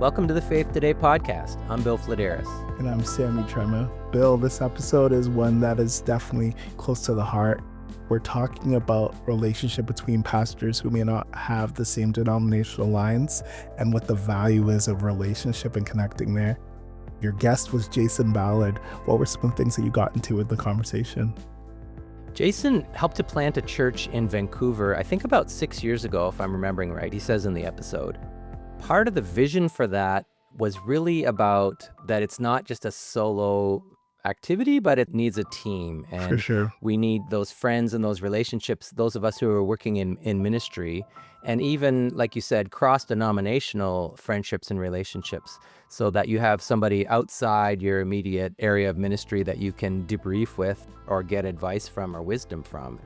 Welcome to the Faith Today podcast. I'm Bill Flederis. And I'm Sammy Trema. Bill, this episode is one that is definitely close to the heart. We're talking about relationship between pastors who may not have the same denominational lines and what the value is of relationship and connecting there. Your guest was Jason Ballard. What were some things that you got into with the conversation? Jason helped to plant a church in Vancouver, I think about 6 years ago, if I'm remembering right. He says in the episode. Part of the vision for that was really about that it's not just a solo activity, but it needs a team. And For sure. we need those friends and those relationships, those of us who are working in ministry, and even, like you said, cross-denominational friendships and relationships, so that you have somebody outside your immediate area of ministry that you can debrief with or get advice from or wisdom from.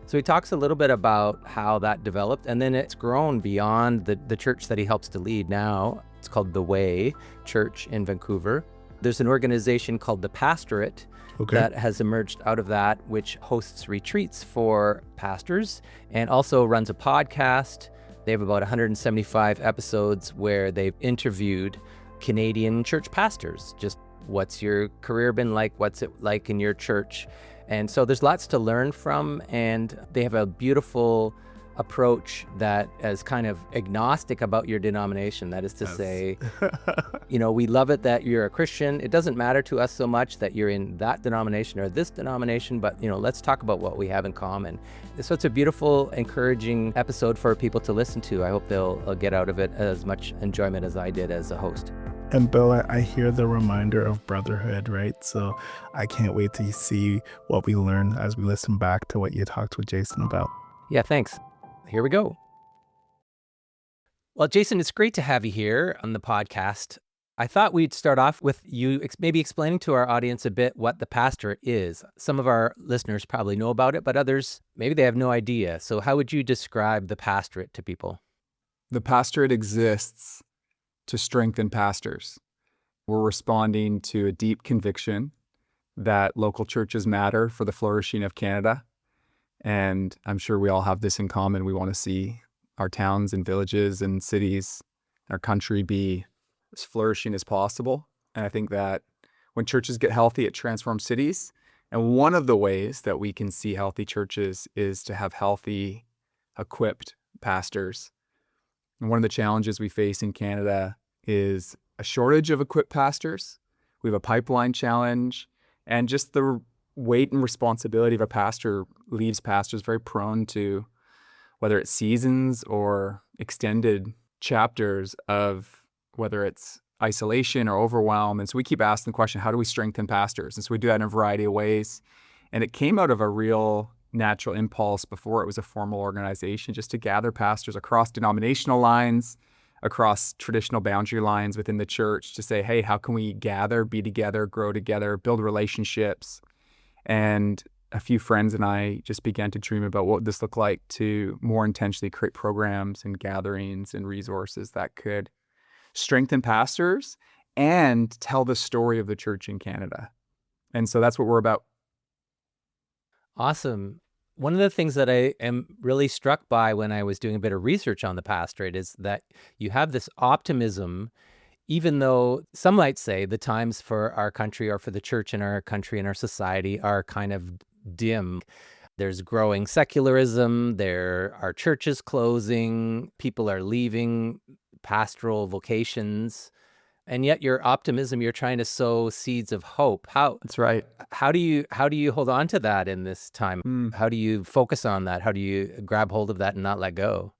So he talks a little bit about how that developed, and then it's grown beyond the church that he helps to lead now. It's called The Way Church in Vancouver. There's an organization called the Pastorate that has emerged out of that, which hosts retreats for pastors and also runs a podcast. They have about 175 episodes where they've interviewed Canadian church pastors. Just what's your career been like? What's it like in your church? And so there's lots to learn from, and they have a beautiful approach that is kind of agnostic about your denomination. That is to say, we love it that you're a Christian. It doesn't matter to us so much that you're in that denomination or this denomination, but, let's talk about what we have in common. So it's a beautiful, encouraging episode for people to listen to. I hope they'll get out of it as much enjoyment as I did as a host. And Bill, I hear the reminder of brotherhood, right? So I can't wait to see what we learn as we listen back to what you talked with Jason about. Yeah, thanks. Here we go. Well, Jason, it's great to have you here on the podcast. I thought we'd start off with you maybe explaining to our audience a bit what the Pastorate is. Some of our listeners probably know about it, but others, maybe they have no idea. So how would you describe the Pastorate to people? The Pastorate exists to strengthen pastors. We're responding to a deep conviction that local churches matter for the flourishing of Canada. And I'm sure we all have this in common. We want to see our towns and villages and cities, our country be as flourishing as possible. And I think that when churches get healthy, it transforms cities. And one of the ways that we can see healthy churches is to have healthy, equipped pastors. And one of the challenges we face in Canada is a shortage of equipped pastors. We have a pipeline challenge, and just the weight and responsibility of a pastor leaves pastors very prone to, whether it's seasons or extended chapters of whether it's isolation or overwhelm. And so we keep asking the question, how do we strengthen pastors? And so we do that in a variety of ways. And it came out of a real natural impulse before it was a formal organization, just to gather pastors across denominational lines, across traditional boundary lines within the church, to say, hey, how can we gather, be together, grow together, build relationships? And a few friends and I just began to dream about what this looked like to more intentionally create programs and gatherings and resources that could strengthen pastors and tell the story of the church in Canada. And so that's what we're about. Awesome. One of the things that I am really struck by when I was doing a bit of research on the Pastorate is that you have this optimism, even though some might say the times for our country or for the church in our country and our society are kind of dim. There's growing secularism, there are churches closing, people are leaving pastoral vocations, and yet your optimism, you're trying to sow seeds of hope. That's right. How do you hold on to that in this time? How do you focus on that? How do you grab hold of that and not let go?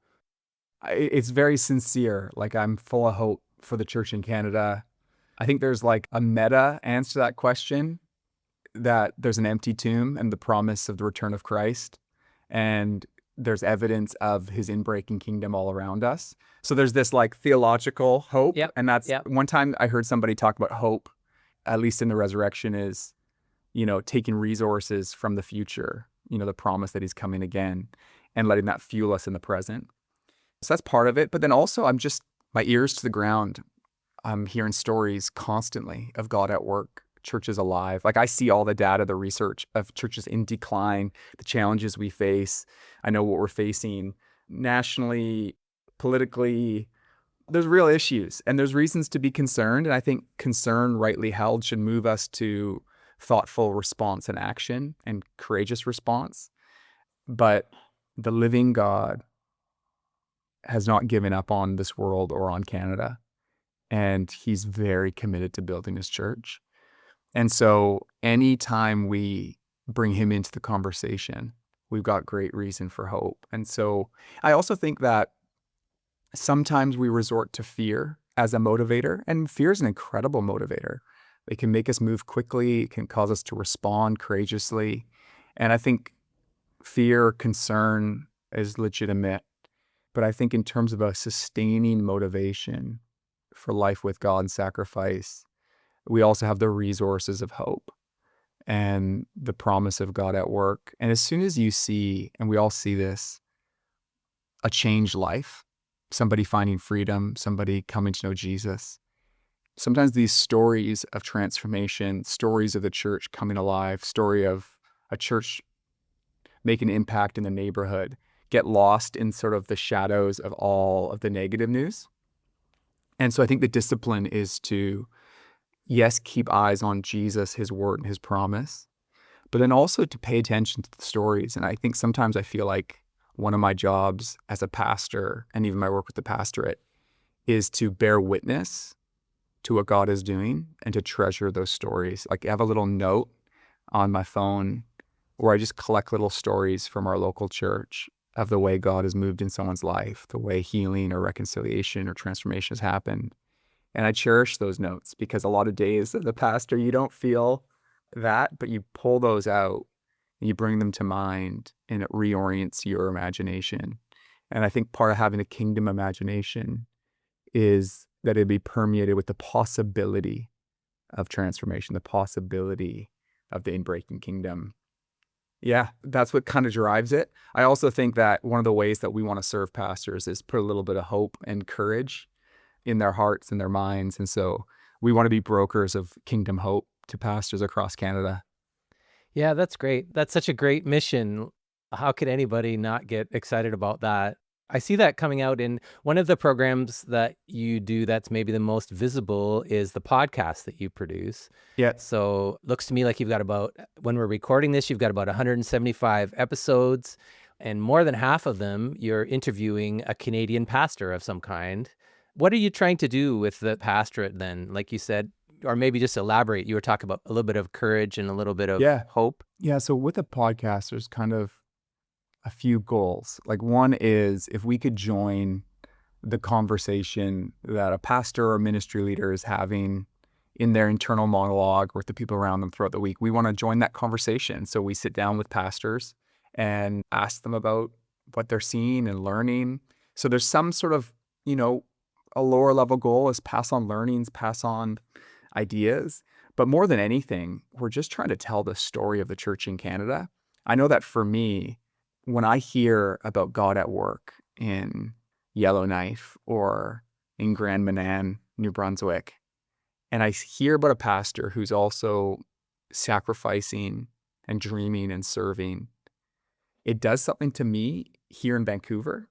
It's very sincere. Like, I'm full of hope for the church in Canada. I think there's like a meta answer to that question, that there's an empty tomb and the promise of the return of Christ. And there's evidence of his inbreaking kingdom all around us. So there's this like theological hope. And that's one time I heard somebody talk about hope, at least in the resurrection, is, taking resources from the future, the promise that he's coming again, and letting that fuel us in the present. So that's part of it. But then also my ears to the ground. I'm hearing stories constantly of God at work, churches alive. Like, I see all the data, the research of churches in decline, the challenges we face. I know what we're facing nationally, politically, there's real issues and there's reasons to be concerned. And I think concern rightly held should move us to thoughtful response and action and courageous response. But the living God has not given up on this world or on Canada. And he's very committed to building his church. And so anytime we bring him into the conversation, we've got great reason for hope. And so I also think that sometimes we resort to fear as a motivator, and fear is an incredible motivator. It can make us move quickly. It can cause us to respond courageously. And I think fear, concern is legitimate. But I think in terms of a sustaining motivation for life with God and sacrifice, we also have the resources of hope and the promise of God at work. And as soon as you see, and we all see this, a changed life, somebody finding freedom, somebody coming to know Jesus, sometimes these stories of transformation, stories of the church coming alive, story of a church making an impact in the neighborhood, get lost in sort of the shadows of all of the negative news. And so I think the discipline is to, yes, keep eyes on Jesus, his word, and his promise, but then also to pay attention to the stories. And I think sometimes I feel like one of my jobs as a pastor, and even my work with the pastorate, is to bear witness to what God is doing and to treasure those stories. Like I have a little note on my phone where I just collect little stories from our local church of the way God has moved in someone's life, the way healing or reconciliation or transformation has happened. And I cherish those notes because a lot of days as a pastor, you don't feel that, but you pull those out and you bring them to mind and it reorients your imagination. And I think part of having a kingdom imagination is that it'd be permeated with the possibility of transformation, the possibility of the inbreaking kingdom. Yeah, that's what kind of drives it. I also think that one of the ways that we want to serve pastors is put a little bit of hope and courage in their hearts and their minds. And so we want to be brokers of kingdom hope to pastors across Canada. Yeah, that's great. That's such a great mission. How could anybody not get excited about that? I see that coming out in one of the programs that you do that's maybe the most visible is the podcast that you produce. Yeah. So looks to me like you've got about, when we're recording this, you've got about 175 episodes, and more than half of them, you're interviewing a Canadian pastor of some kind. What are you trying to do with the pastorate then? Like you said, or maybe just elaborate. You were talking about a little bit of courage and a little bit of hope. Yeah. So with a podcast, there's kind of a few goals. Like one is if we could join the conversation that a pastor or ministry leader is having in their internal monologue with the people around them throughout the week, we want to join that conversation. So we sit down with pastors and ask them about what they're seeing and learning. So there's some sort of, a lower level goal is pass on learnings, pass on ideas. But more than anything, we're just trying to tell the story of the church in Canada. I know that for me, when I hear about God at work in Yellowknife or in Grand Manan, New Brunswick, and I hear about a pastor who's also sacrificing and dreaming and serving, it does something to me here in Vancouver.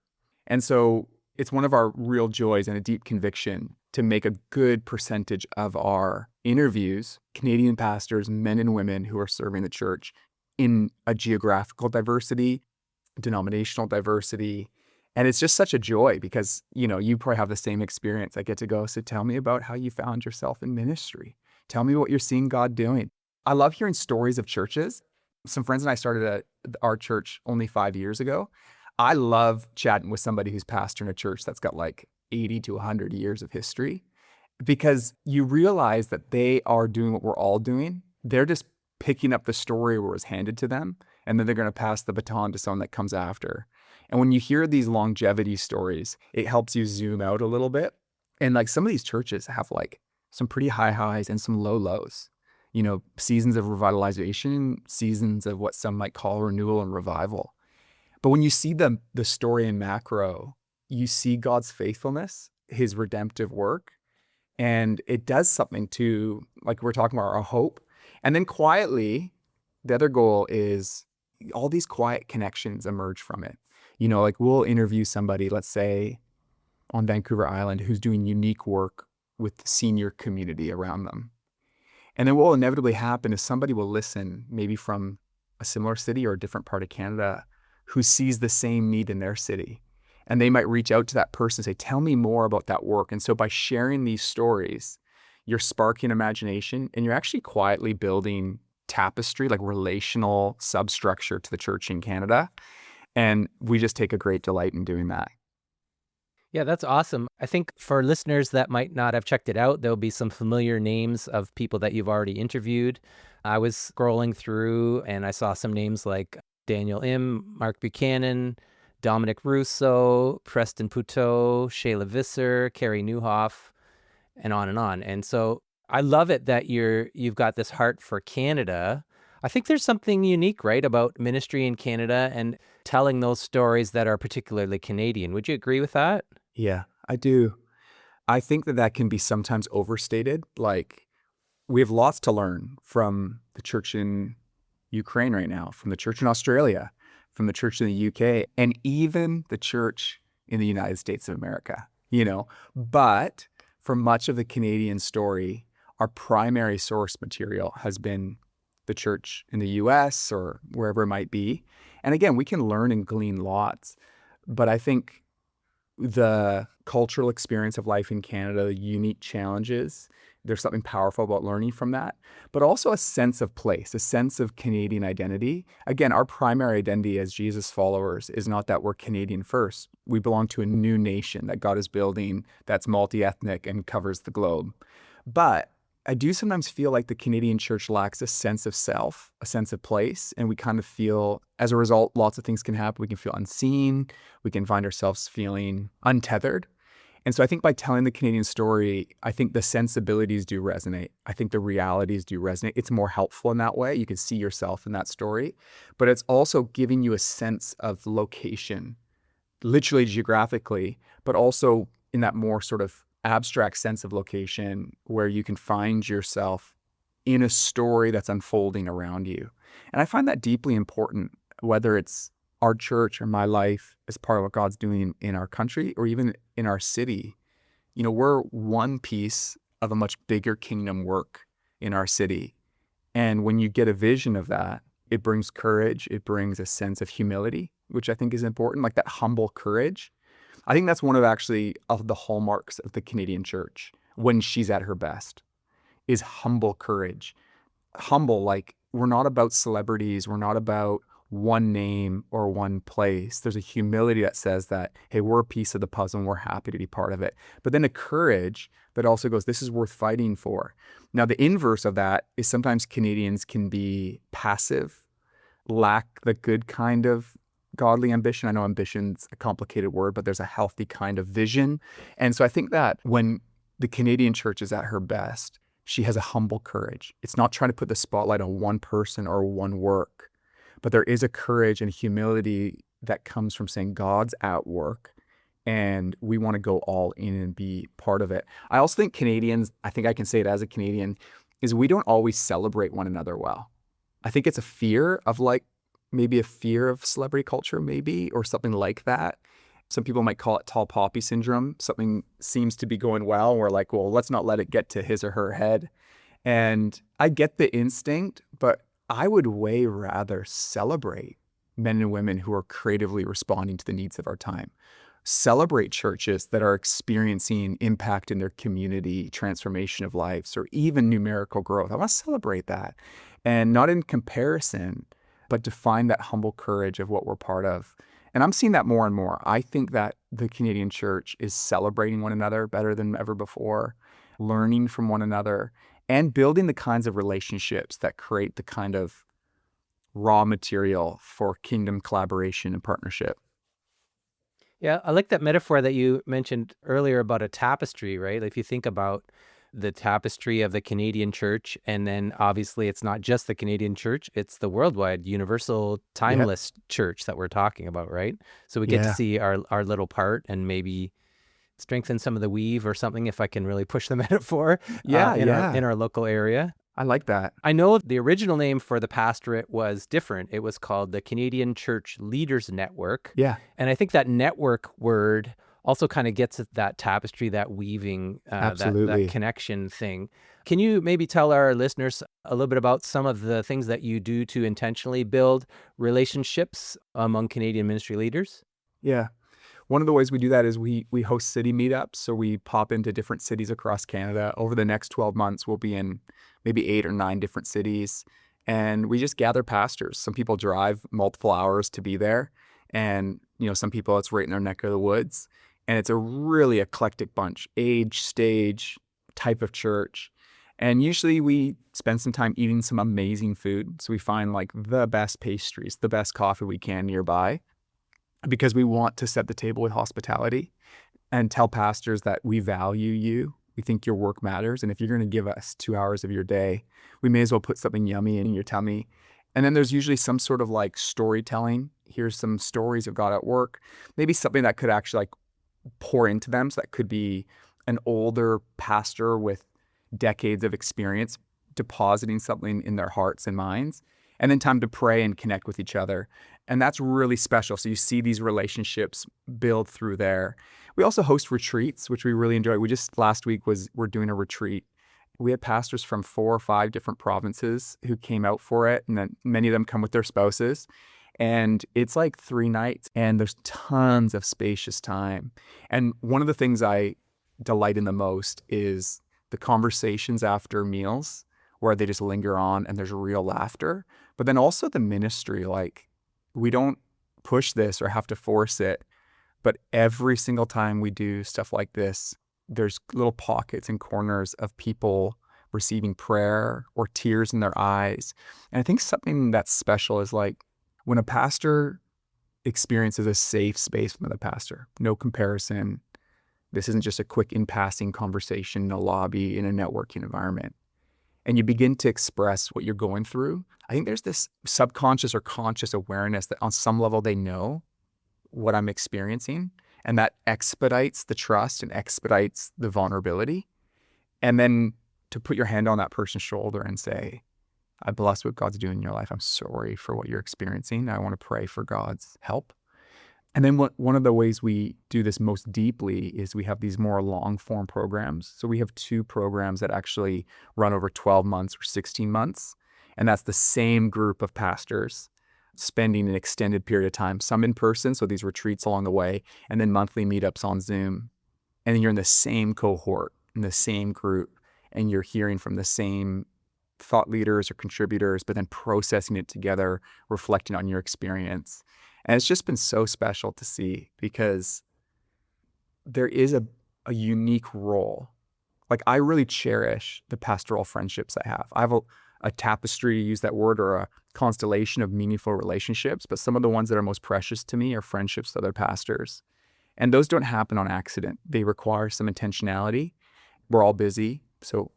And so it's one of our real joys and a deep conviction to make a good percentage of our interviews, Canadian pastors, men and women who are serving the church in a geographical diversity, denominational diversity. And it's just such a joy because, you probably have the same experience. I get to go, so tell me about how you found yourself in ministry. Tell me what you're seeing God doing. I love hearing stories of churches. Some friends and I started at our church only 5 years ago. I love chatting with somebody who's pastor in a church that's got like 80 to 100 years of history because you realize that they are doing what we're all doing. They're just picking up the story where it was handed to them, and then they're going to pass the baton to someone that comes after. And when you hear these longevity stories, it helps you zoom out a little bit. And like some of these churches have like some pretty high highs and some low lows, seasons of revitalization, seasons of what some might call renewal and revival. But when you see the story in macro, you see God's faithfulness, his redemptive work, and it does something to, like we're talking about, our hope. And then quietly, the other goal is all these quiet connections emerge from it. Like we'll interview somebody, let's say on Vancouver Island who's doing unique work with the senior community around them. And then what will inevitably happen is somebody will listen, maybe from a similar city or a different part of Canada, who sees the same need in their city. And they might reach out to that person and say, tell me more about that work. And so by sharing these stories, you're sparking imagination and you're actually quietly building tapestry, like relational substructure to the church in Canada. And we just take a great delight in doing that. Yeah, that's awesome. I think for listeners that might not have checked it out, there'll be some familiar names of people that you've already interviewed. I was scrolling through and I saw some names like Daniel Im, Mark Buchanan, Dominic Russo, Preston Puteau, Shayla Visser, Carrie Newhoff, and on and on. And so I love it that you've got this heart for Canada. I think there's something unique, right, about ministry in Canada and telling those stories that are particularly Canadian. Would you agree with that? Yeah, I do. I think that can be sometimes overstated. Like, we have lots to learn from the church in Ukraine right now, from the church in Australia, from the church in the UK, and even the church in the United States of America, But for much of the Canadian story, our primary source material has been the church in the US or wherever it might be. And again, we can learn and glean lots, but I think the cultural experience of life in Canada, the unique challenges, there's something powerful about learning from that, but also a sense of place, a sense of Canadian identity. Again, our primary identity as Jesus followers is not that we're Canadian first. We belong to a new nation that God is building that's multi-ethnic and covers the globe. But I do sometimes feel like the Canadian church lacks a sense of self, a sense of place, and we kind of feel, as a result, lots of things can happen. We can feel unseen. We can find ourselves feeling untethered. And so I think by telling the Canadian story, I think the sensibilities do resonate. I think the realities do resonate. It's more helpful in that way. You can see yourself in that story, but it's also giving you a sense of location, literally geographically, but also in that more sort of abstract sense of location where you can find yourself in a story that's unfolding around you. And I find that deeply important, whether it's our church or my life as part of what God's doing in our country or even in our city. We're one piece of a much bigger kingdom work in our city. And when you get a vision of that, it brings courage. It brings a sense of humility, which I think is important, like that humble courage. I think that's one of the hallmarks of the Canadian church when she's at her best, is humble courage. Humble, like we're not about celebrities. We're not about one name or one place. There's a humility that says that, hey, we're a piece of the puzzle and we're happy to be part of it. But then a courage that also goes, this is worth fighting for. Now, the inverse of that is sometimes Canadians can be passive, lack the good kind of godly ambition. I know ambition's a complicated word, but there's a healthy kind of vision. And so I think that when the Canadian church is at her best, she has a humble courage. It's not trying to put the spotlight on one person or one work, but there is a courage and humility that comes from saying God's at work and we want to go all in and be part of it. I also think Canadians, I think I can say it as a Canadian, is we don't always celebrate one another well. I think it's a fear of maybe a fear of celebrity culture, maybe, or something like that. Some people might call it tall poppy syndrome. Something seems to be going well. We're like, well, let's not let it get to his or her head. And I get the instinct, but I would way rather celebrate men and women who are creatively responding to the needs of our time. Celebrate churches that are experiencing impact in their community, transformation of lives, or even numerical growth. I want to celebrate that. And not in comparison, but to find that humble courage of what we're part of. And I'm seeing that more and more. I think that the Canadian church is celebrating one another better than ever before, learning from one another, and building the kinds of relationships that create the kind of raw material for kingdom collaboration and partnership. Yeah, I like that metaphor that you mentioned earlier about a tapestry, right? If you think about the tapestry of the Canadian church, and then obviously it's not just the Canadian church, it's the worldwide, universal, timeless church that we're talking about, right? So we get to see our little part and maybe strengthen some of the weave or something, if I can really push the metaphor, in our local area. I like that. I know the original name for the pastorate was different. It was called the Canadian Church Leaders Network. Yeah. And I think that network word also kind of gets at that tapestry, that weaving, that Absolutely. connection thing. Can you maybe tell our listeners a little bit about some of the things that you do to intentionally build relationships among Canadian ministry leaders? Yeah. One of the ways we do that is we host city meetups. So we pop into different cities across Canada. Over the next 12 months, we'll be in maybe 8 or 9 different cities. And we just gather pastors. Some people drive multiple hours to be there. And, some people, it's right in their neck of the woods. And it's a really eclectic bunch, age, stage, type of church. And usually we spend some time eating some amazing food. So we find like the best pastries, the best coffee we can nearby, because we want to set the table with hospitality and tell pastors that we value you. We think your work matters. And if you're going to give us 2 hours of your day, we may as well put something yummy in your tummy. And then there's usually some sort of like storytelling. Here's some stories of God at work. Maybe something that could actually like pour into them. So that could be an older pastor with decades of experience depositing something in their hearts and minds. And then time to pray and connect with each other. And that's really special. So you see these relationships build through there. We also host retreats, which we really enjoy. We just last week we're doing a retreat. We had pastors from 4 or 5 different provinces who came out for it. And then many of them come with their spouses. And it's like 3 nights and there's tons of spacious time. And one of the things I delight in the most is the conversations after meals where they just linger on and there's real laughter. But then also the ministry, like we don't push this or have to force it. But every single time we do stuff like this, there's little pockets and corners of people receiving prayer or tears in their eyes. And I think something that's special is like when a pastor experiences a safe space with another pastor, no comparison. This isn't just a quick in-passing conversation in a lobby in a networking environment. And you begin to express what you're going through. I think there's this subconscious or conscious awareness that on some level they know what I'm experiencing, and that expedites the trust and expedites the vulnerability. And then to put your hand on that person's shoulder and say, I bless what God's doing in your life. I'm sorry for what you're experiencing. I want to pray for God's help. And then one of the ways we do this most deeply is we have these more long-form programs. So we have 2 programs that actually run over 12 months or 16 months. And that's the same group of pastors spending an extended period of time, some in person, so these retreats along the way, and then monthly meetups on Zoom. And then you're in the same cohort, in the same group, and you're hearing from the same thought leaders or contributors, but then processing it together, reflecting on your experience. And it's just been so special to see because there is a unique role. Like I really cherish the pastoral friendships I have. I have a tapestry, to use that word, or a constellation of meaningful relationships, but some of the ones that are most precious to me are friendships with other pastors. And those don't happen on accident. They require some intentionality. We're all busy, so,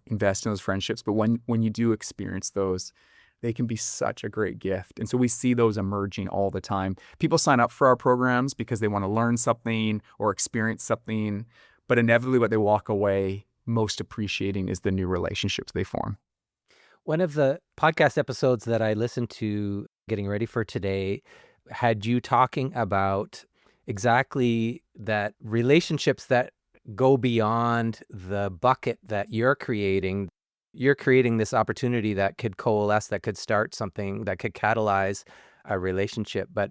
invest in those friendships. But when you do experience those, they can be such a great gift. And so we see those emerging all the time. People sign up for our programs because they want to learn something or experience something, but inevitably what they walk away most appreciating is the new relationships they form. One of the podcast episodes that I listened to getting ready for today had you talking about exactly that relationships that go beyond the bucket that you're creating. You're creating this opportunity that could coalesce, that could start something, that could catalyze a relationship. But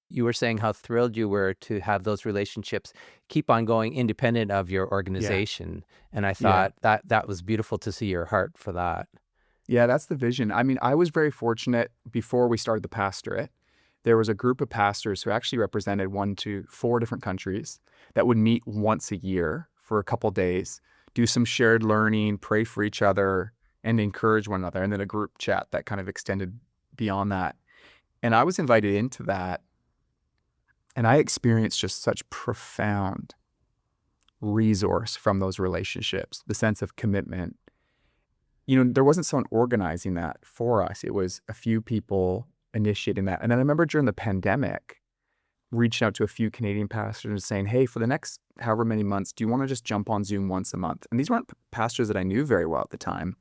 you were saying how thrilled you were to have those relationships keep on going independent of your organization. And I thought that was beautiful to see your heart for that. Yeah, that's the vision. I mean, I was very fortunate before we started the pastorate. There was a group of pastors who actually represented 1 to 4 different countries that would meet once a year for a couple days, do some shared learning, pray for each other, and encourage one another. And then a group chat that kind of extended beyond that. And I was invited into that. And I experienced just such profound resource from those relationships, the sense of commitment. There wasn't someone organizing that for us. It was a few people initiating that. And then I remember during the pandemic, reaching out to a few Canadian pastors and saying, hey, for the next however many months, do you want to just jump on Zoom once a month? And these weren't pastors that I knew very well at the time,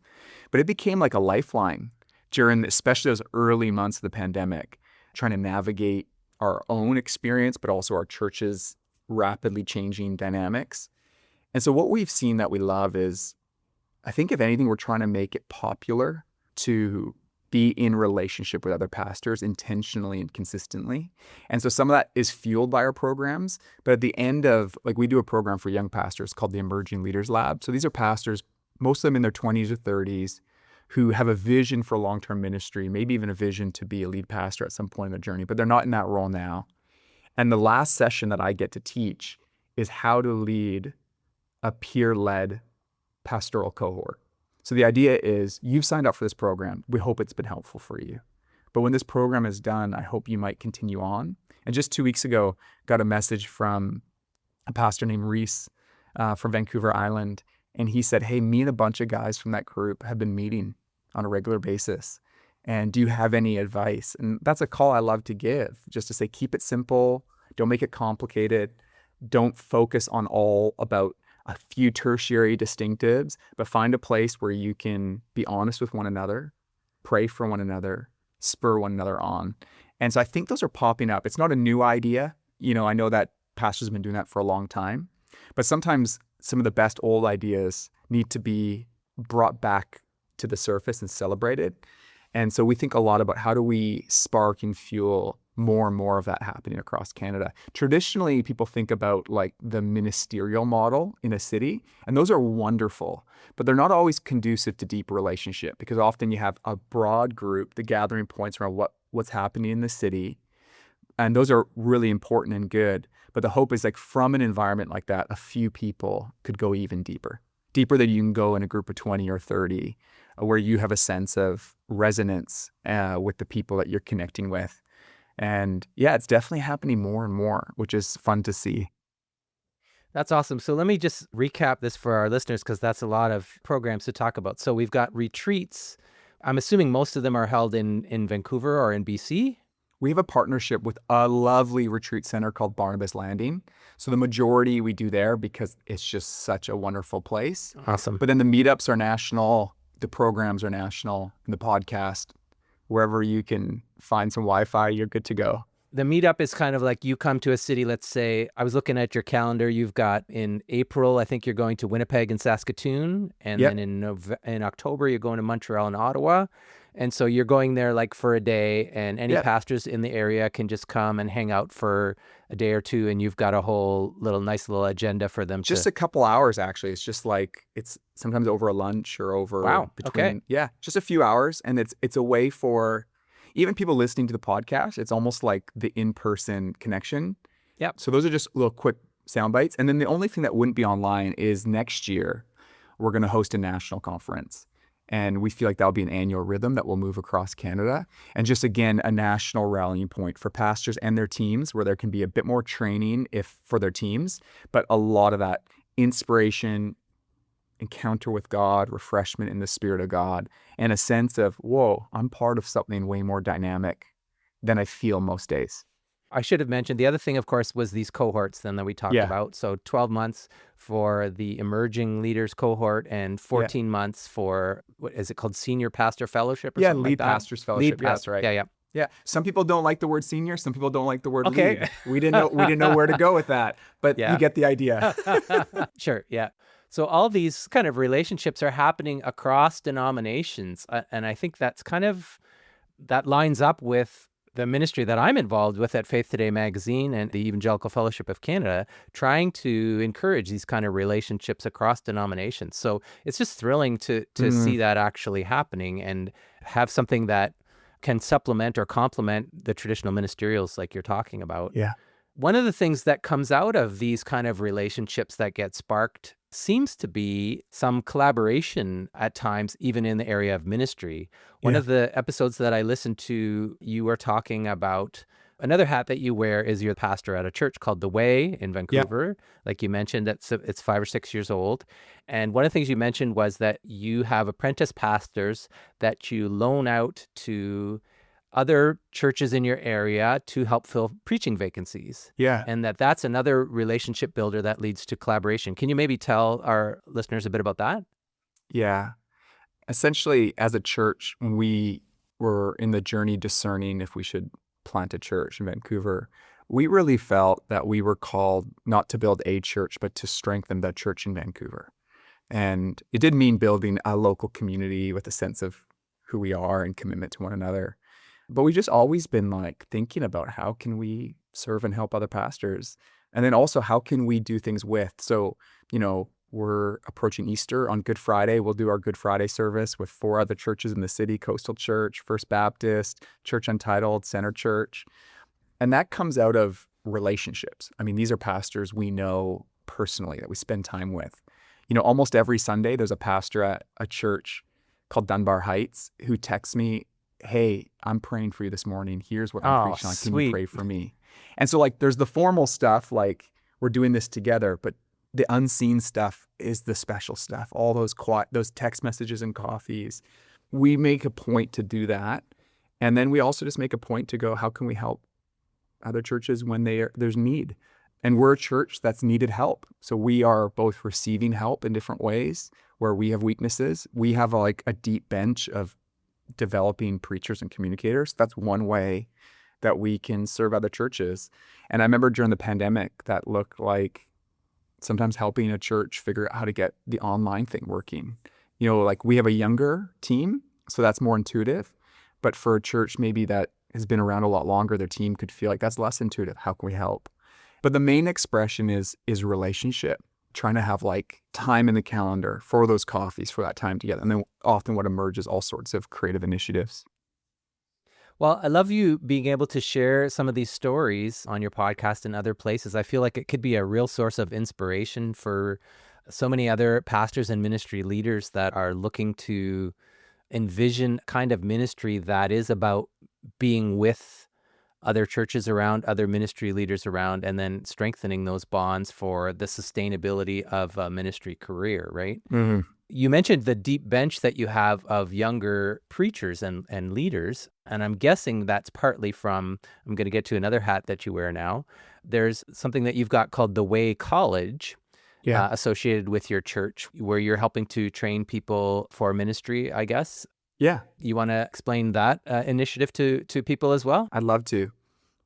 but it became like a lifeline during especially those early months of the pandemic, trying to navigate our own experience, but also our church's rapidly changing dynamics. And so what we've seen that we love is, I think if anything, we're trying to make it popular to be in relationship with other pastors intentionally and consistently. And so some of that is fueled by our programs. But at the end of, like, we do a program for young pastors called the Emerging Leaders Lab. So these are pastors, most of them in their 20s or 30s, who have a vision for long-term ministry, maybe even a vision to be a lead pastor at some point in their journey, but they're not in that role now. And the last session that I get to teach is how to lead a peer-led pastoral cohort. So the idea is, you've signed up for this program. We hope it's been helpful for you. But when this program is done, I hope you might continue on. And just 2 weeks ago, got a message from a pastor named Reese from Vancouver Island. And he said, hey, me and a bunch of guys from that group have been meeting on a regular basis. And do you have any advice? And that's a call I love to give, just to say, keep it simple. Don't make it complicated. Don't focus on all about a few tertiary distinctives, but find a place where you can be honest with one another, pray for one another, spur one another on. And so I think those are popping up. It's not a new idea. You know, I know that pastors have been doing that for a long time, but sometimes some of the best old ideas need to be brought back to the surface and celebrated. And so we think a lot about how do we spark and fuel more and more of that happening across Canada. Traditionally, people think about like the ministerial model in a city, and those are wonderful, but they're not always conducive to deep relationship, because often you have a broad group, the gathering points around what's happening in the city, and those are really important and good. But the hope is, like, from an environment like that, a few people could go even deeper than you can go in a group of 20 or 30, where you have a sense of resonance with the people that you're connecting with. And yeah, it's definitely happening more and more, which is fun to see. That's awesome. So let me just recap this for our listeners, because that's a lot of programs to talk about. So we've got retreats. I'm assuming most of them are held in Vancouver or in BC. We have a partnership with a lovely retreat center called Barnabas Landing. So the majority we do there because it's just such a wonderful place. Awesome. But then the meetups are national, the programs are national, and the podcast, wherever you can find some Wi-Fi, you're good to go. The meetup is kind of like, you come to a city, let's say, I was looking at your calendar, you've got in April, I think you're going to Winnipeg and Saskatoon, and Yep. then in October, you're going to Montreal and Ottawa. And so you're going there like for a day, and any Yep. pastors in the area can just come and hang out for a day or two, and you've got a whole nice little agenda for them. Just a couple hours, actually. It's just like, it's sometimes over a lunch or over Wow. between. Okay. Yeah, just a few hours. And it's a way for even people listening to the podcast, it's almost like the in-person connection. Yep. So those are just little quick sound bites. And then the only thing that wouldn't be online is next year, we're going to host a national conference. And we feel like that'll be an annual rhythm that will move across Canada. And just, again, a national rallying point for pastors and their teams, where there can be a bit more training for their teams, but a lot of that inspiration, encounter with God, refreshment in the Spirit of God, and a sense of, whoa, I'm part of something way more dynamic than I feel most days. I should have mentioned the other thing, of course, was these cohorts then that we talked Yeah. about. So 12 months for the emerging leaders cohort, and 14 months for, what is it called, senior pastor fellowship or Yeah, something lead like that? pastors fellowship. Lead Yeah, pastor. that's right. Yeah. Yeah. Some people don't like the word senior. Some people don't like the word Okay. lead. We didn't know where to go with that, but Yeah. you get the idea. Sure. Yeah. So all these kind of relationships are happening across denominations. And I think that lines up with the ministry that I'm involved with at Faith Today magazine and the Evangelical Fellowship of Canada, trying to encourage these kind of relationships across denominations. So it's just thrilling to see that actually happening, and have something that can supplement or complement the traditional ministerials like you're talking about. Yeah. One of the things that comes out of these kind of relationships that get sparked seems to be some collaboration at times, even in the area of ministry. One Yeah. of the episodes that I listened to, you were talking about another hat that you wear is you're a pastor at a church called The Way in Vancouver. Like you mentioned, it's 5 or 6 years old. And one of the things you mentioned was that you have apprentice pastors that you loan out to other churches in your area to help fill preaching vacancies. Yeah. And that's another relationship builder that leads to collaboration. Can you maybe tell our listeners a bit about that? Yeah. Essentially, as a church, when we were in the journey discerning if we should plant a church in Vancouver, We really felt that we were called not to build a church, but to strengthen the church in Vancouver. And it did mean building a local community with a sense of who we are and commitment to one another. But we've just always been like thinking about how can we serve and help other pastors? And then also how can we do things with? So, we're approaching Easter on Good Friday. We'll do our Good Friday service with 4 other churches in the city: Coastal Church, First Baptist, Church Untitled, Center Church. And that comes out of relationships. I mean, these are pastors we know personally that we spend time with. Almost every Sunday, there's a pastor at a church called Dunbar Heights who texts me, "Hey, I'm praying for you this morning. Here's what I'm Oh, preaching on. Can you sweet. pray for me?" And so there's the formal stuff, like we're doing this together, but the unseen stuff is the special stuff. All those text messages and coffees. We make a point to do that. And then we also just make a point to go, how can we help other churches when there's need? And we're a church that's needed help. So we are both receiving help in different ways where we have weaknesses. We have a deep bench of developing preachers and communicators. That's one way that we can serve other churches. And I remember during the pandemic, that looked like sometimes helping a church figure out how to get the online thing working. We have a younger team, so that's more intuitive. But for a church maybe that has been around a lot longer, their team could feel like that's less intuitive. How can we help? But the main expression is relationship, trying to have time in the calendar for those coffees, for that time together. And then often what emerges, all sorts of creative initiatives. Well, I love you being able to share some of these stories on your podcast and other places. I feel like it could be a real source of inspiration for so many other pastors and ministry leaders that are looking to envision kind of ministry that is about being with other churches around, other ministry leaders around, and then strengthening those bonds for the sustainability of a ministry career, right? Mm-hmm. You mentioned the deep bench that you have of younger preachers and leaders, and I'm guessing that's partly from, I'm going to get to another hat that you wear now. There's something that you've got called the Way College, Yeah. associated with your church, where you're helping to train people for ministry, I guess. Yeah, You want to explain that initiative to people as well? I'd love to.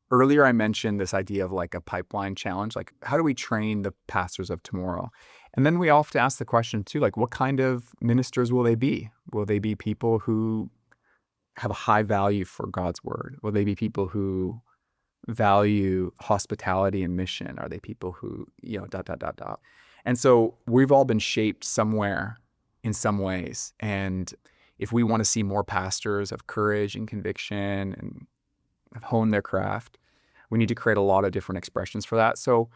Earlier, I mentioned this idea of a pipeline challenge. How do we train the pastors of tomorrow? And then we often ask the question too, what kind of ministers will they be? Will they be people who have a high value for God's word? Will they be people who value hospitality and mission? Are they people who, dot, dot, dot, dot. And so we've all been shaped somewhere in some ways. And if we want to see more pastors of courage and conviction and have honed their craft, we need to create a lot of different expressions for that. So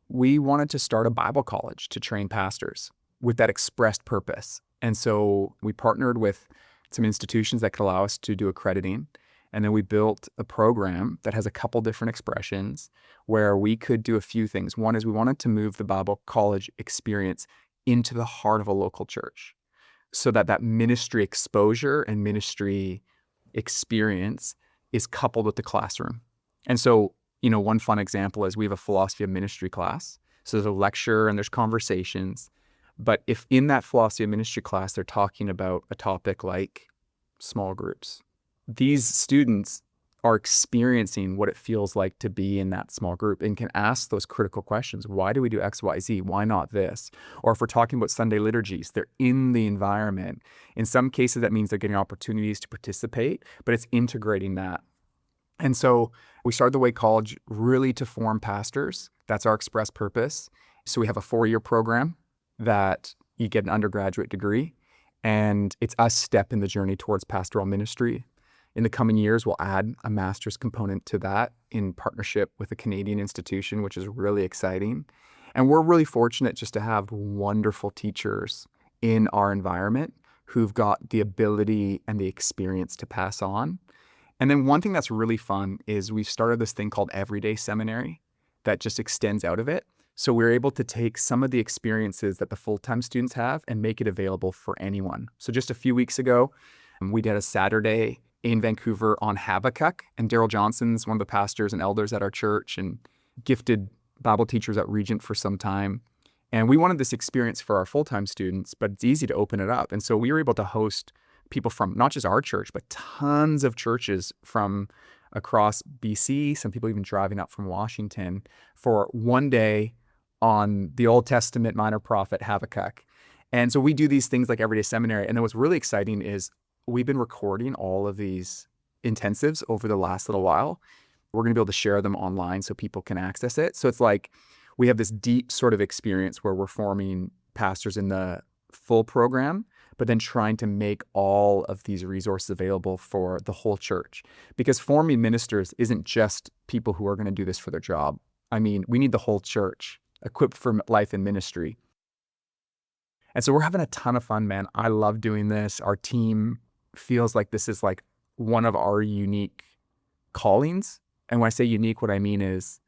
we wanted to start a Bible college to train pastors with that expressed purpose. And so we partnered with some institutions that could allow us to do accrediting. And then we built a program that has a couple different expressions where we could do a few things. One is we wanted to move the Bible college experience into the heart of a local church so that ministry exposure and ministry experience is coupled with the classroom. And so, one fun example is we have a philosophy of ministry class. So there's a lecture and there's conversations. But if in that philosophy of ministry class, they're talking about a topic like small groups, these students are experiencing what it feels like to be in that small group and can ask those critical questions. Why do we do X, Y, Z? Why not this? Or if we're talking about Sunday liturgies, they're in the environment. In some cases, that means they're getting opportunities to participate, but it's integrating that. And so we started the Way College really to form pastors. That's our express purpose. So we have a 4-year program that you get an undergraduate degree, and it's a step in the journey towards pastoral ministry. In the coming years, we'll add a master's component to that in partnership with a Canadian institution, which is really exciting. And we're really fortunate just to have wonderful teachers in our environment who've got the ability and the experience to pass on. And then one thing that's really fun is we've started this thing called Everyday Seminary that just extends out of it. So we're able to take some of the experiences that the full-time students have and make it available for anyone. So just a few weeks ago, we did a Saturday in Vancouver on Habakkuk, and Daryl Johnson's one of the pastors and elders at our church and gifted Bible teachers at Regent for some time. And we wanted this experience for our full-time students, but it's easy to open it up. And so we were able to host people from not just our church, but tons of churches from across BC, some people even driving up from Washington for one day on the Old Testament minor prophet Habakkuk. And so we do these things like Everyday Seminary. And then what's really exciting is we've been recording all of these intensives over the last little while. We're going to be able to share them online so people can access it. So it's like we have this deep sort of experience where we're forming pastors in the full program, but then trying to make all of these resources available for the whole church. Because forming ministers isn't just people who are going to do this for their job. I mean, we need the whole church equipped for life and ministry. And so we're having a ton of fun, man. I love doing this. Our team feels like this is like one of our unique callings. And when I say unique, what I mean is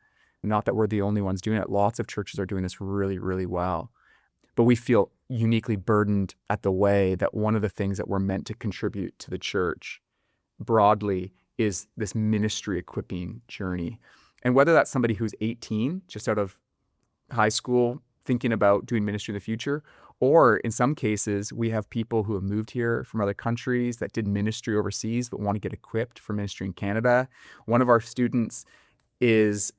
not that we're the only ones doing it. Lots of churches are doing this really, really well. But we feel uniquely burdened at the way that one of the things that we're meant to contribute to the church broadly is this ministry equipping journey. And whether that's somebody who's 18, just out of high school, thinking about doing ministry in the future, or in some cases, we have people who have moved here from other countries that did ministry overseas but want to get equipped for ministry in Canada. One of our students is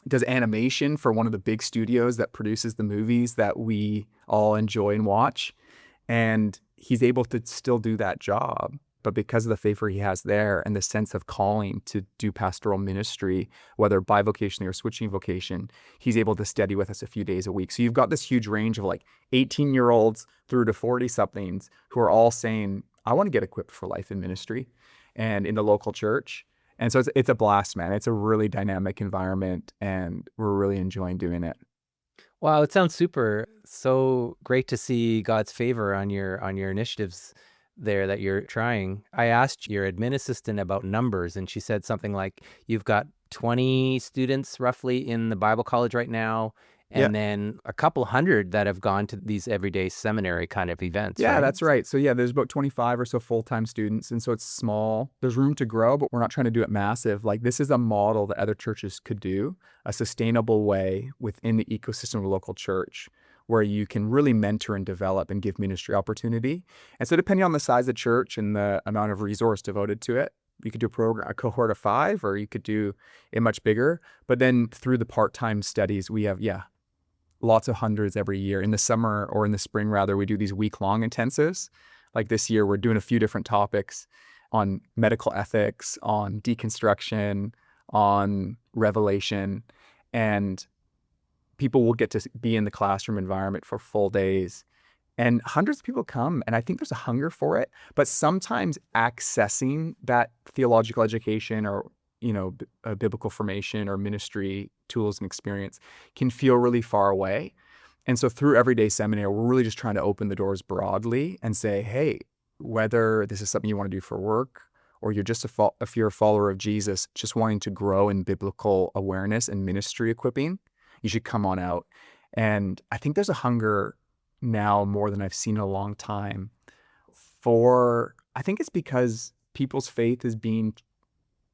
does animation for one of the big studios that produces the movies that we all enjoy and watch. And he's able to still do that job. But because of the favor he has there and the sense of calling to do pastoral ministry, whether bivocationally or switching vocation, he's able to study with us a few days a week. So you've got this huge range of like 18-year-olds through to 40-somethings who are all saying, I want to get equipped for life in ministry and in the local church. And so it's a blast, man. It's a really dynamic environment, and we're really enjoying doing it. Wow, it sounds super. So great to see God's favor on your initiatives there that you're trying. I asked your admin assistant about numbers, and she said something like you've got 20 students roughly in the Bible college right now, Yeah. and then a couple hundred that have gone to these everyday seminary kind of events, Yeah, right? that's right. So yeah, there's about 25 or so full-time students. And so it's small. There's room to grow, but we're not trying to do it massive. Like this is a model that other churches could do, a sustainable way within the ecosystem of a local church where you can really mentor and develop and give ministry opportunity. And so depending on the size of church and the amount of resource devoted to it, you could do a cohort of 5, or you could do it much bigger. But then through the part-time studies, we have, lots of hundreds every year. In the summer, or in the spring rather, we do these week-long intensives. Like this year, we're doing a few different topics on medical ethics, on deconstruction, on revelation, and people will get to be in the classroom environment for full days. And hundreds of people come, and I think there's a hunger for it. But sometimes accessing that theological education or a biblical formation or ministry tools and experience can feel really far away. And so through Everyday Seminary, we're really just trying to open the doors broadly and say, hey, whether this is something you want to do for work, or you're just if you're a follower of Jesus, just wanting to grow in biblical awareness and ministry equipping, you should come on out. And I think there's a hunger now more than I've seen in a long time I think it's because people's faith is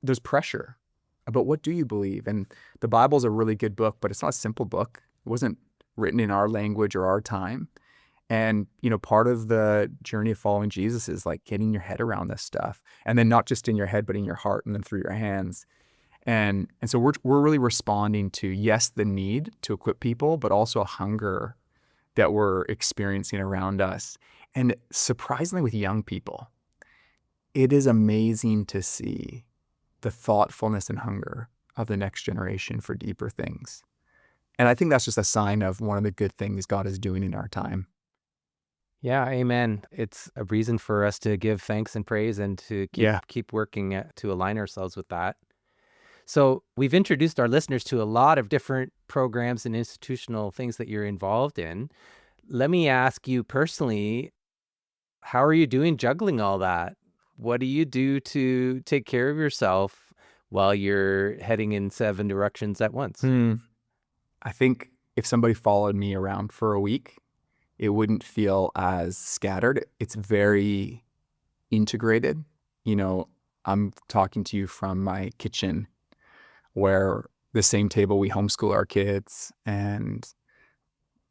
there's pressure about what do you believe? And the Bible's a really good book, but it's not a simple book. It wasn't written in our language or our time. And, part of the journey of following Jesus is like getting your head around this stuff. And then not just in your head, but in your heart and then through your hands. And so we're really responding to, yes, the need to equip people, but also a hunger that we're experiencing around us. And surprisingly with young people, it is amazing to see the thoughtfulness and hunger of the next generation for deeper things. And I think that's just a sign of one of the good things God is doing in our time. Yeah, amen. It's a reason for us to give thanks and praise and to keep working to align ourselves with that. So we've introduced our listeners to a lot of different programs and institutional things that you're involved in. Let me ask you personally, how are you doing juggling all that? What do you do to take care of yourself while you're heading in 7 directions at once? I think if somebody followed me around for a week, it wouldn't feel as scattered. It's very integrated. I'm talking to you from my kitchen, where the same table we homeschool our kids and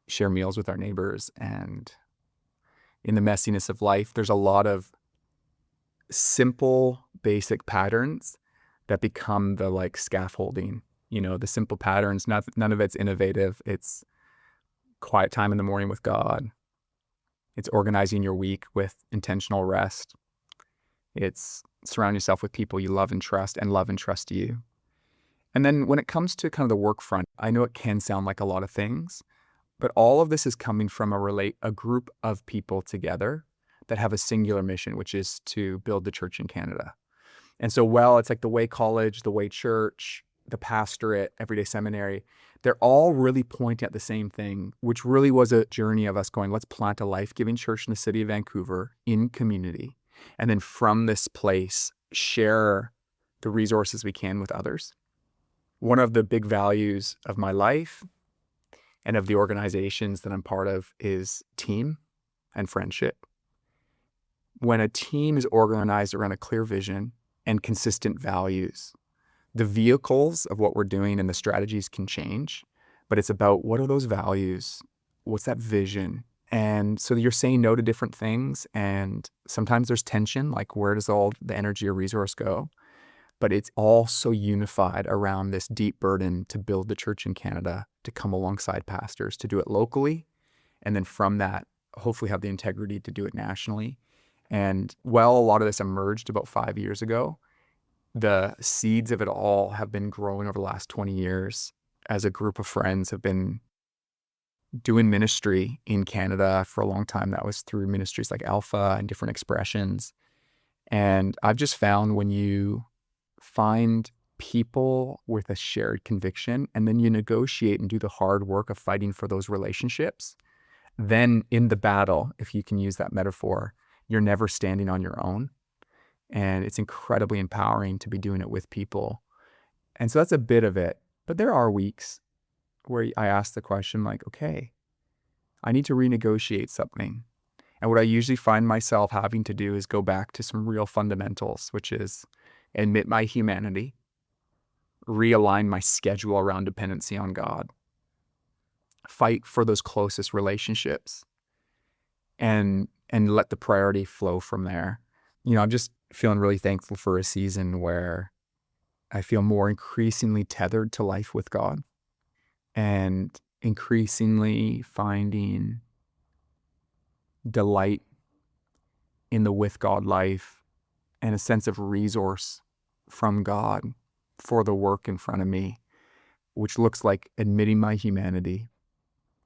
share meals with our neighbors. And in the messiness of life, there's a lot of simple, basic patterns that become the like scaffolding, the simple patterns. None of it's innovative. It's quiet time in the morning with God. It's organizing your week with intentional rest. It's surround yourself with people you love and trust you. And then when it comes to kind of the work front, I know it can sound like a lot of things, but all of this is coming from a group of people together that have a singular mission, which is to build the church in Canada. And so, it's like the Way College, the Way Church, the Pastorate, Everyday Seminary, they're all really pointing at the same thing, which really was a journey of us going, let's plant a life-giving church in the city of Vancouver in community. And then from this place, share the resources we can with others. One of the big values of my life and of the organizations that I'm part of is team and friendship. When a team is organized around a clear vision and consistent values, the vehicles of what we're doing and the strategies can change, but it's about what are those values? What's that vision? And so you're saying no to different things, and sometimes there's tension, like where does all the energy or resource go? But it's all so unified around this deep burden to build the church in Canada, to come alongside pastors, to do it locally, and then from that, hopefully have the integrity to do it nationally. And a lot of this emerged about 5 years ago. The seeds of it all have been growing over the last 20 years as a group of friends have been doing ministry in Canada for a long time. That was through ministries like Alpha and different expressions. And I've just found when you find people with a shared conviction and then you negotiate and do the hard work of fighting for those relationships, then in the battle, if you can use that metaphor, you're never standing on your own. And it's incredibly empowering to be doing it with people. And so that's a bit of it. But there are weeks where I ask the question like, okay, I need to renegotiate something. And what I usually find myself having to do is go back to some real fundamentals, which is admit my humanity, realign my schedule around dependency on God, fight for those closest relationships, and let the priority flow from there. I'm just feeling really thankful for a season where I feel more increasingly tethered to life with God and increasingly finding delight in the with God life and a sense of resource from God for the work in front of me, which looks like admitting my humanity,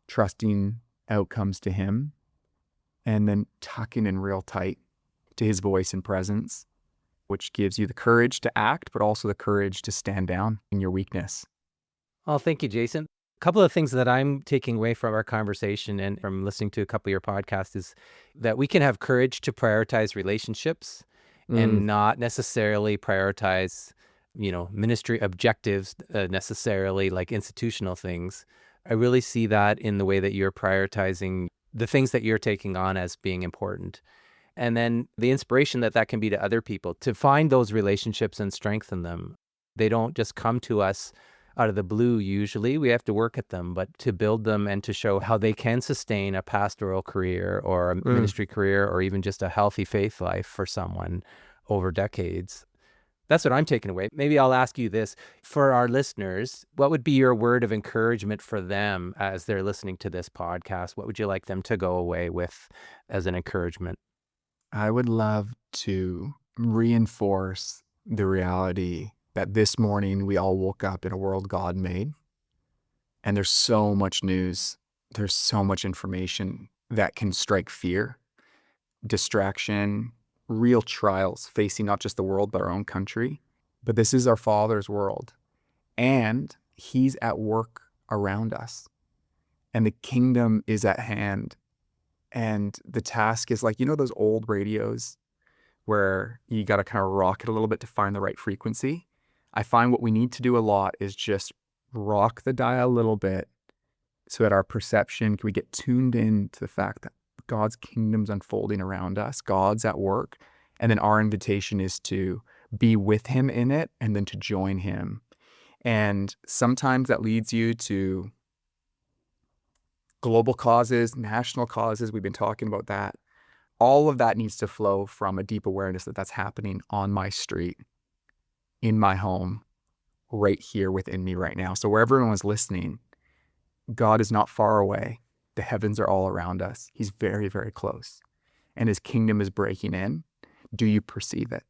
trusting outcomes to Him, and then tucking in real tight to His voice and presence, which gives you the courage to act, but also the courage to stand down in your weakness. Oh, thank you, Jason. A couple of things that I'm taking away from our conversation and from listening to a couple of your podcasts is that we can have courage to prioritize relationships and not necessarily prioritize, ministry objectives necessarily like institutional things. I really see that in the way that you're prioritizing the things that you're taking on as being important. And then the inspiration that can be to other people to find those relationships and strengthen them. They don't just come to us out of the blue usually. We have to work at them, but to build them and to show how they can sustain a pastoral career or a ministry career or even just a healthy faith life for someone over decades. That's what I'm taking away. Maybe I'll ask you this. For our listeners, what would be your word of encouragement for them as they're listening to this podcast? What would you like them to go away with as an encouragement? I would love to reinforce the reality that this morning we all woke up in a world God made, and there's so much news, there's so much information that can strike fear, distraction, real trials facing not just the world, but our own country. But this is our Father's world, and He's at work around us, and the kingdom is at hand. And the task is like, those old radios where you got to kind of rock it a little bit to find the right frequency. I find what we need to do a lot is just rock the dial a little bit so that our perception, can we get tuned in to the fact that God's kingdom's unfolding around us, God's at work. And then our invitation is to be with Him in it and then to join Him. And sometimes that leads you to global causes, national causes. We've been talking about that. all of that needs to flow from a deep awareness that that's happening on my street, in my home, right here within me right now. So wherever everyone is listening, God is not far away. The heavens are all around us. He's very, very close. And his kingdom is breaking in. Do you perceive it?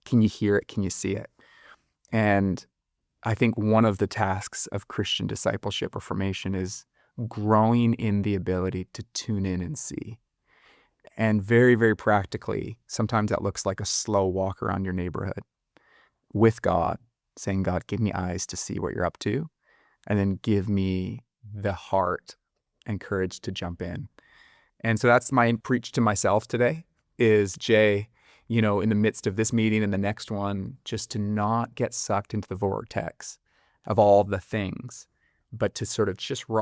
Can you hear it? Can you see it? And I think one of the tasks of Christian discipleship or formation is growing in the ability to tune in and see. And very, very practically, sometimes that looks like a slow walk around your neighborhood with God, saying, God, give me eyes to see what you're up to, and then give me the heart and courage to jump in. And so that's my preach to myself today is, Jay, in the midst of this meeting and the next one, just to not get sucked into the vortex of all the things, but to sort of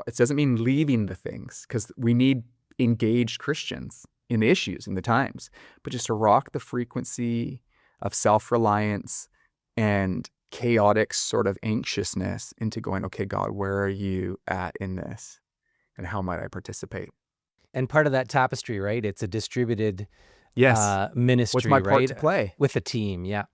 it doesn't mean leaving the things, because we need engaged Christians in the issues, in the times, but just to rock the frequency of self-reliance and chaotic sort of anxiousness into going, okay, God, where are you at in this? And how might I participate? And part of that tapestry, right? It's a distributed ministry, What's my part right? to play? With a team, yeah.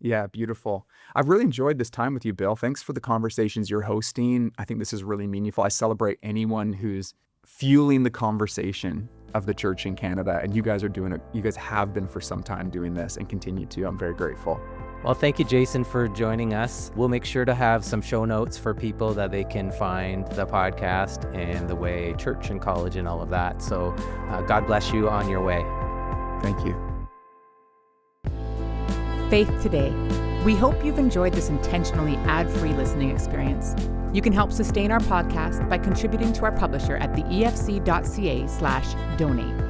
Yeah, beautiful. I've really enjoyed this time with you, Bill. Thanks for the conversations you're hosting. I think this is really meaningful. I celebrate anyone who's fueling the conversation of the church in Canada, and you guys are doing it. You guys have been for some time doing this and continue to. I'm very grateful. Well, thank you, Jason, for joining us. We'll make sure to have some show notes for people that they can find the podcast and the way church and college and all of that. So God bless you on your way. Thank you. Faith Today. We hope you've enjoyed this intentionally ad-free listening experience. You can help sustain our podcast by contributing to our publisher at theefc.ca/donate.